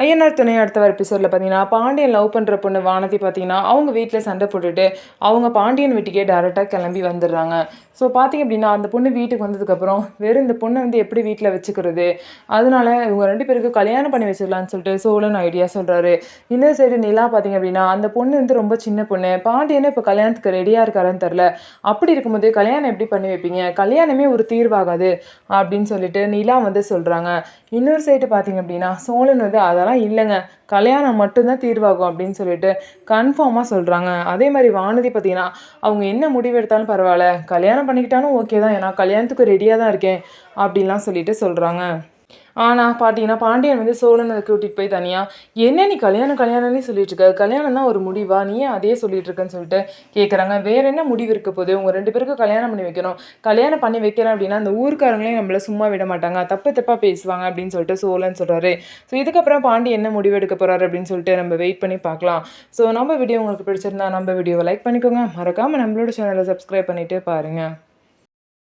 ஐயனார் துணை அடுத்த வர எபிசோடில் பார்த்தீங்கன்னா, பாண்டியன் லவ் பண்ணுற பொண்ணு வானதி பார்த்தீங்கன்னா, அவங்க வீட்டில் சண்டை போட்டுட்டு, அவங்க பாண்டியன் வீட்டுக்கே டேரெக்டாக கிளம்பி வந்துடுறாங்க. ஸோ பார்த்தீங்க அப்படின்னா, அந்த பொண்ணு வீட்டுக்கு வந்ததுக்கப்புறம், வெறும் இந்த பொண்ணை வந்து எப்படி வீட்டில் வச்சுக்கிறது? அதனால இவங்க 2 பேருக்கும் கல்யாணம் பண்ணி வச்சிடலான்னு சொல்லிட்டு சோழன் ஐடியா சொல்கிறாரு. இன்னொரு சைடு நிலா பார்த்தீங்க அப்படின்னா, அந்த பொண்ணு வந்து ரொம்ப சின்ன பொண்ணு. பாண்டியனும் இப்போ கல்யாணத்துக்கு ரெடியாக இருக்காருன்னு தெரில. அப்படி இருக்கும்போது கல்யாணம் எப்படி பண்ணி வைப்பீங்க? கல்யாணமே ஒரு தீர்வாகாது அப்படின்னு சொல்லிட்டு நிலா வந்து சொல்கிறாங்க. இன்னொரு சைடு பார்த்தீங்க அப்படின்னா, சோழன் வந்து அதெல்லாம் இல்லைங்க, கல்யாணம் மட்டும்தான் தீர்வாகும் அப்படின்னு சொல்லிட்டு கன்ஃபார்மாக சொல்கிறாங்க. அதே மாதிரி வானதி பார்த்தீங்கன்னா, அவங்க என்ன முடிவு எடுத்தாலும் பரவாயில்ல, கல்யாணம் பண்ணிக்கிட்டாலும் ஓகே தான், ஏன்னா கல்யாணத்துக்கு ரெடியாக தான் இருக்கேன் அப்படின்லாம் சொல்லிட்டு சொல்கிறாங்க. ஆனால் பார்த்தீங்கன்னா, பாண்டியன் வந்து சோழனை கூட்டிகிட்டு போய் தனியாக, என்ன நீ கல்யாணம் கல்யாணம்னே சொல்லிட்டு இருக்க, கல்யாணம் தான் ஒரு முடிவா, நீ ஏன் அதே சொல்லிட்டு இருக்கன்னு சொல்லிட்டு கேட்குறாங்க. வேற என்ன முடிவு இருக்க போகுது, உங்கள் 2 பேருக்கும் கல்யாணம் பண்ணி வைக்கணும், கல்யாணம் பண்ணி வைக்கிறேன் அப்படின்னா அந்த ஊர்க்காரங்களையும் நம்மள சும்மா விட மாட்டாங்க, தப்பு தப்பாக பேசுவாங்க அப்படின்னு சொல்லிட்டு சோழன் சொல்கிறாரு. ஸோ இதுக்கப்புறம் பாண்டி என்ன முடிவு எடுக்க போகிறாரு அப்படின்னு சொல்லிட்டு நம்ம வெயிட் பண்ணி பார்க்கலாம். ஸோ நம்ம வீடியோ உங்களுக்கு பிடிச்சிருந்தா நம்ம வீடியோவை லைக் பண்ணிக்கோங்க, மறக்காமல் நம்மளோட சேனலை சப்ஸ்கிரைப் பண்ணிவிட்டு பாருங்கள்.